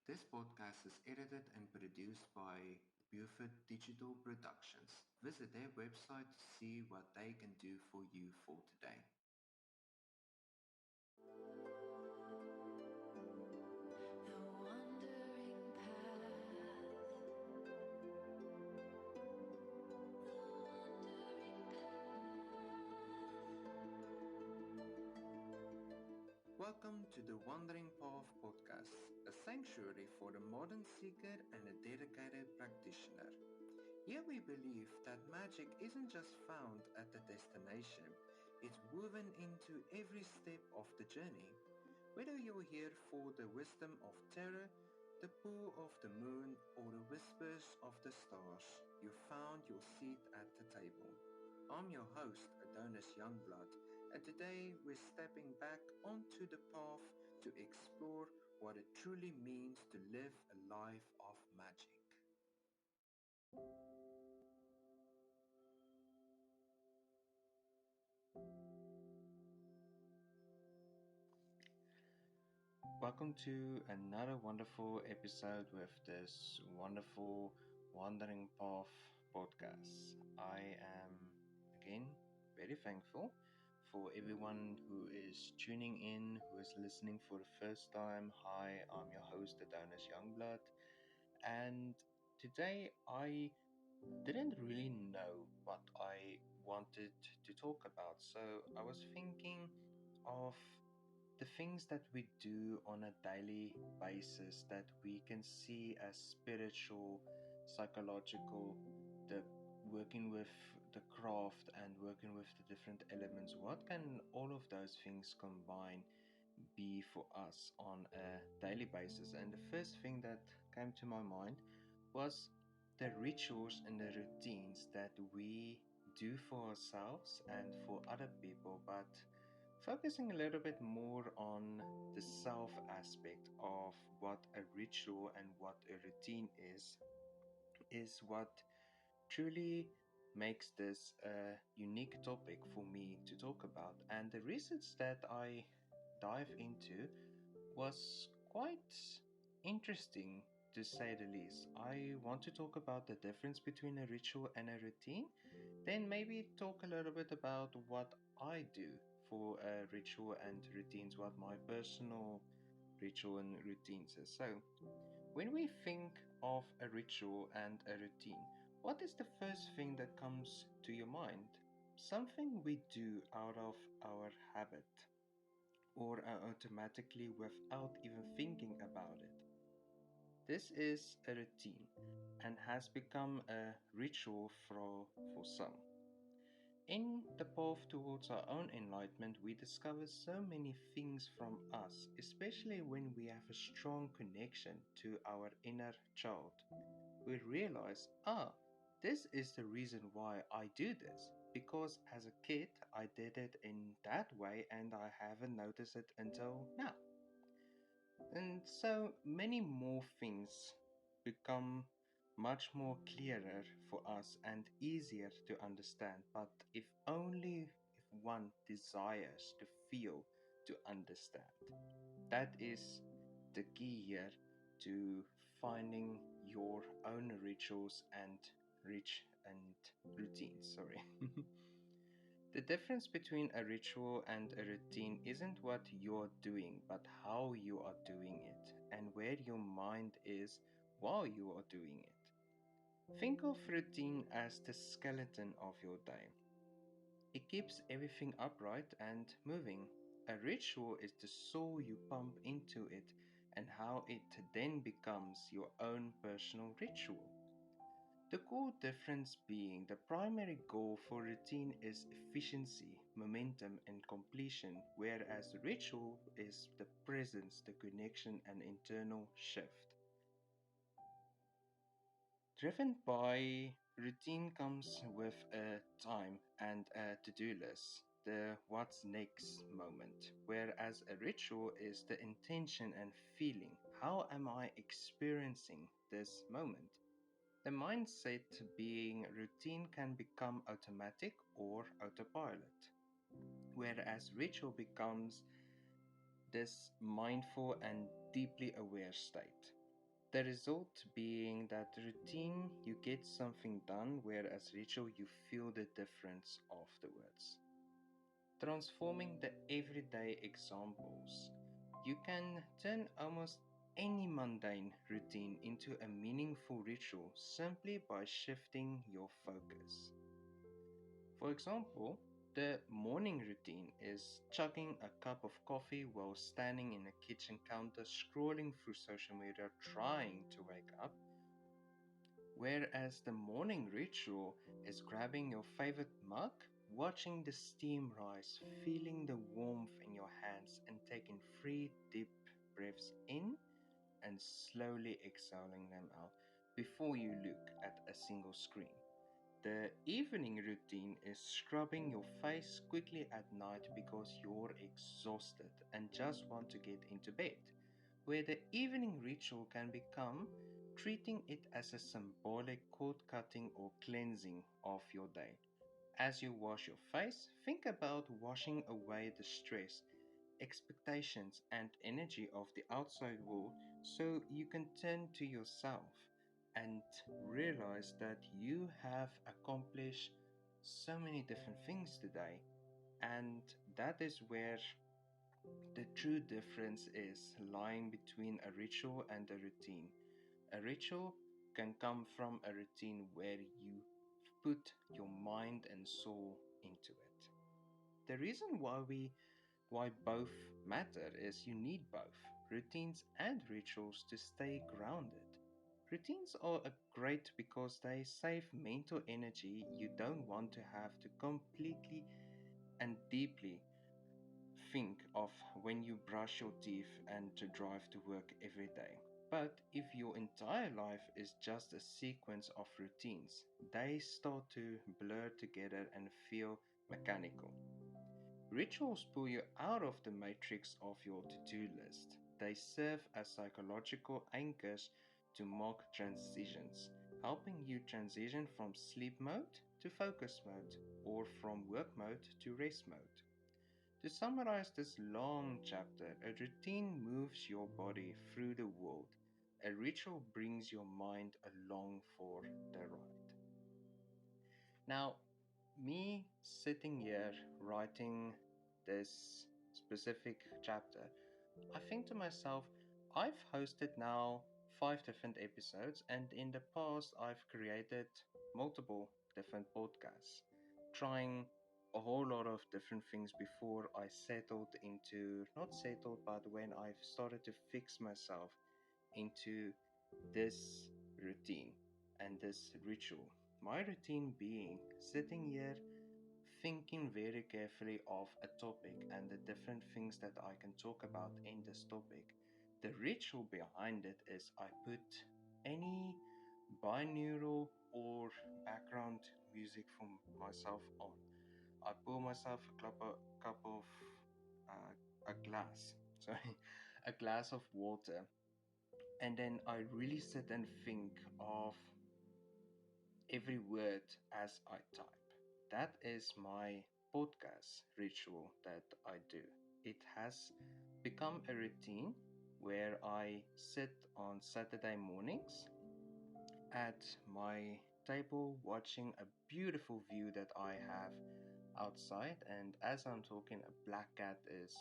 This podcast is edited and produced by Buford Digital Productions. Visit their website to see what they can do for you for today. The wandering path. The wandering path. Welcome to the Wandering Path podcast, a sanctuary for the modern seeker and a dedicated practitioner. Here we believe that magic isn't just found at the destination, it's woven into every step of the journey. Whether you're here for the wisdom of tarot, the pull of the moon, or the whispers of the stars, you found your seat at the table. I'm your host, Adonis Youngblood, and today we're stepping back onto the path to explore what it truly means to live a life of magic. Welcome to another wonderful episode with this wonderful Wandering Path podcast. I am again very thankful for everyone who is tuning in, who is listening for the first time. Hi, I'm your host, Adonis Youngblood, and today I didn't really know what I wanted to talk about, so I was thinking of the things that we do on a daily basis that we can see as spiritual, psychological, the working with the craft and working with the different elements. What can all of those things combine be for us on a daily basis? And the first thing that came to my mind was the rituals and the routines that we do for ourselves and for other people, but focusing a little bit more on the self aspect of what a ritual and what a routine is what truly makes this a unique topic for me to talk about. And the research that I dive into was quite interesting, to say the least. I want to talk about the difference between a ritual and a routine, then maybe talk a little bit about what I do for a ritual and routines, what my personal ritual and routines is. So, when we think of a ritual and a routine, what is the first thing that comes to your mind? Something we do out of our habit or automatically without even thinking about it. This is a routine and has become a ritual for some. In the path towards our own enlightenment, we discover so many things from us, especially when we have a strong connection to our inner child. We realize, this is the reason why I do this. Because as a kid, I did it in that way and I haven't noticed it until now. And so many more things become much more clearer for us and easier to understand. But if only if one desires to feel, to understand. That is the key here to finding your own rituals and routines. Sorry. The difference between a ritual and a routine isn't what you're doing, but how you are doing it and where your mind is while you are doing it. Think of routine as the skeleton of your day. It keeps everything upright and moving. A ritual is the soul you pump into it and how it then becomes your own personal ritual. The core difference being the primary goal for routine is efficiency, momentum, and completion, whereas ritual is the presence, the connection, and internal shift. Driven by routine comes with a time and a to-do list, the what's next moment, whereas a ritual is the intention and feeling. How am I experiencing this moment? The mindset being routine can become automatic or autopilot, whereas ritual becomes this mindful and deeply aware state. The result being that routine you get something done, whereas ritual you feel the difference afterwards. Transforming the everyday examples, you can turn almost any mundane routine into a meaningful ritual simply by shifting your focus. For example, the morning routine is chugging a cup of coffee while standing in a kitchen counter scrolling through social media trying to wake up, whereas the morning ritual is grabbing your favorite mug, watching the steam rise, feeling the warmth in your hands, and taking 3 deep breaths in and slowly exhaling them out before you look at a single screen. The evening routine is scrubbing your face quickly at night because you're exhausted and just want to get into bed, where the evening ritual can become treating it as a symbolic cord cutting or cleansing of your day. As you wash your face, think about washing away the stress, expectations, and energy of the outside world so you can turn to yourself and realize that you have accomplished so many different things today. And that is where the true difference is lying between a ritual and a routine. A ritual can come from a routine where you put your mind and soul into it. The reason why both matter is you need both routines and rituals to stay grounded. Routines are great because they save mental energy you don't want to have to completely and deeply think of when you brush your teeth and to drive to work every day. But if your entire life is just a sequence of routines, they start to blur together and feel mechanical. Rituals pull you out of the matrix of your to do list. They serve as psychological anchors to mark transitions, helping you transition from sleep mode to focus mode or from work mode to rest mode. To summarize this long chapter, a routine moves your body through the world. A ritual brings your mind along for the ride. Now, me sitting here writing this specific chapter, I think to myself, I've hosted now 5 different episodes, and in the past, I've created multiple different podcasts, trying a whole lot of different things before I settled into not settled, but when I've started to fix myself into this routine and this ritual. My routine being sitting here thinking very carefully of a topic and the different things that I can talk about in this topic. The ritual behind it is I put any binaural or background music from myself on. I pour myself a cup of a glass, sorry, a glass of water, and then I really sit and think of every word as I type. That is my podcast ritual that I do. It has become a routine where I sit on Saturday mornings at my table watching a beautiful view that I have outside, and as I'm talking, a black cat is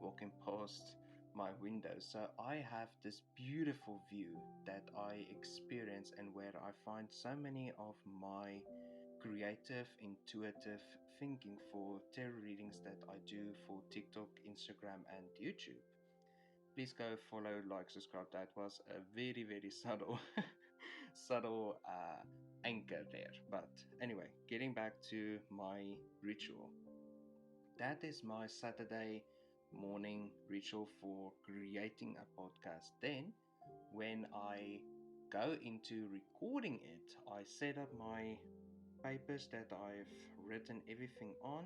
walking past my window. So I have this beautiful view that I experience and where I find so many of my creative, intuitive thinking for tarot readings that I do for TikTok, Instagram, and YouTube. Please go follow, like, subscribe. That was a very, very subtle, subtle anchor there. But anyway, getting back to my ritual. That is my Saturday morning ritual for creating a podcast. Then, when I go into recording it, I set up my papers that I've written everything on,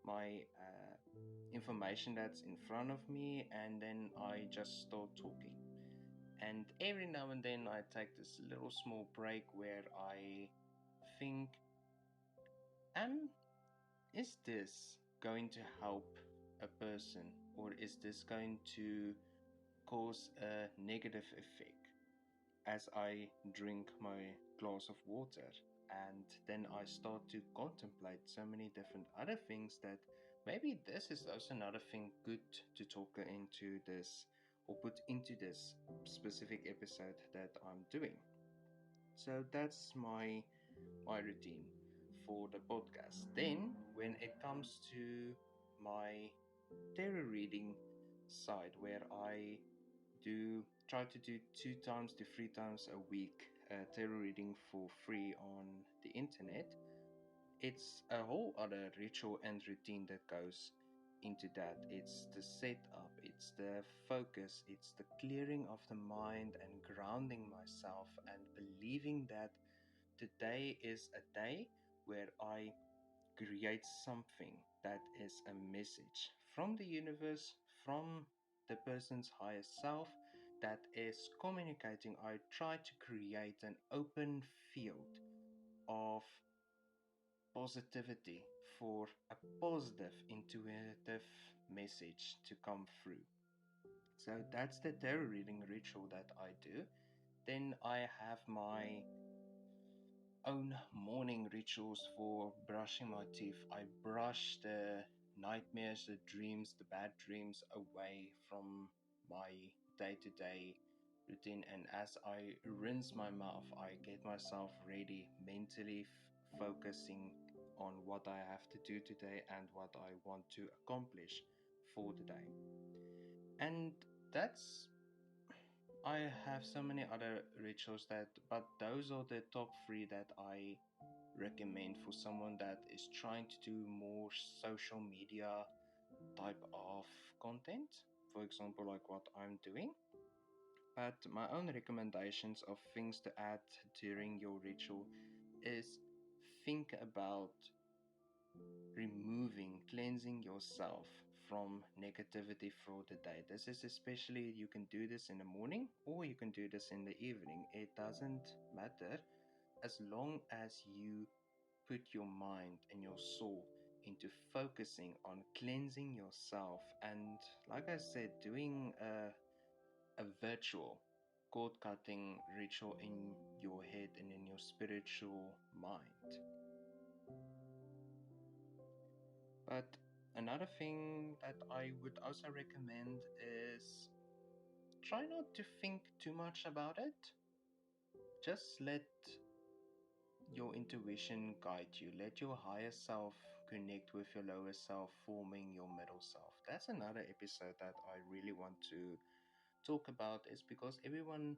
my information that's in front of me, and then I just start talking. And every now and then I take this little small break where I think, am is this going to help a person, or is this going to cause a negative effect? as I drink my glass of water. And then I start to contemplate so many different other things that maybe this is also another thing good to talk into this or put into this specific episode that I'm doing. So that's my routine for the podcast. Then when it comes to my tarot reading side, where I do try to do 2 times to 3 times a week tarot reading for free on the internet, it's a whole other ritual and routine that goes into that. It's the setup, it's the focus, it's the clearing of the mind and grounding myself and believing that today is a day where I create something that is a message from the universe, from the person's higher self that is communicating. I try to create an open field of positivity for a positive, intuitive message to come through. So that's the tarot reading ritual that I do. Then I have my own morning rituals for brushing my teeth. I brush the nightmares, the dreams, the bad dreams away from my day to day routine. And as I rinse my mouth, I get myself ready mentally, focusing on what I have to do today and what I want to accomplish for the day. And that's I have so many other rituals that, but those are the top three that I recommend for someone that is trying to do more social media type of content. For example, like what I'm doing. But my own recommendations of things to add during your ritual is think about removing, cleansing yourself from negativity for the day. This is especially, you can do this in the morning or you can do this in the evening. It doesn't matter as long as you put your mind and your soul into focusing on cleansing yourself. And like I said, doing a virtual cord cutting ritual in your head and in your spiritual mind. But another thing that I would also recommend is try not to think too much about it. Just let your intuition guide you. Let your higher self connect with your lower self, forming your middle self. That's another episode that I really want to talk about, is because everyone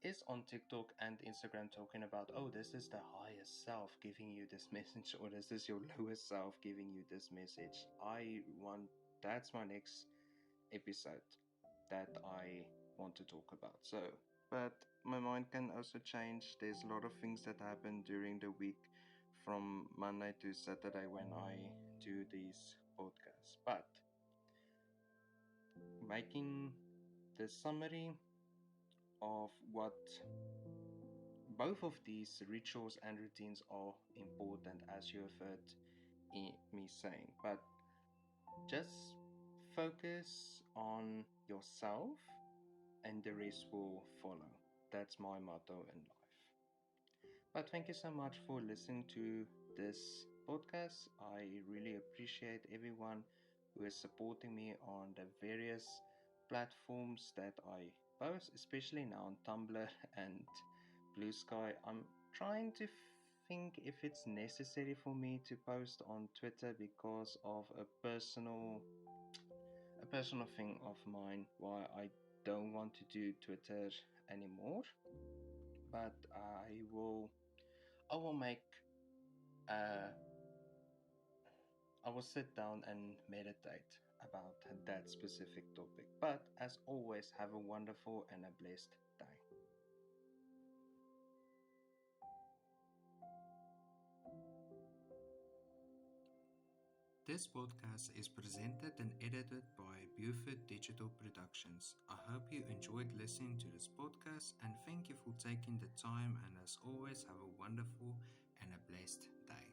is on TikTok and Instagram talking about, oh, this is the higher self giving you this message, or this is your lower self giving you this message. That's my next episode that I want to talk about. So, but my mind can also change. There's a lot of things that happen during the week from Monday to Saturday when I do these podcasts. But making the summary of what both of these rituals and routines are important, as you have heard me saying, but just focus on yourself and the rest will follow. That's my motto in life. But thank you so much for listening to this podcast. I really appreciate everyone who is supporting me on the various platforms that I post, especially now on Tumblr and Blue Sky. I'm trying to think if it's necessary for me to post on Twitter because of a personal thing of mine why I don't want to do Twitter anymore. But I will make uh I will sit down and meditate about that specific topic. But as always, have a wonderful and a blessed day. This podcast is presented and edited by Buford Digital Productions. I hope you enjoyed listening to this podcast and thank you for taking the time. And as always, have a wonderful and a blessed day.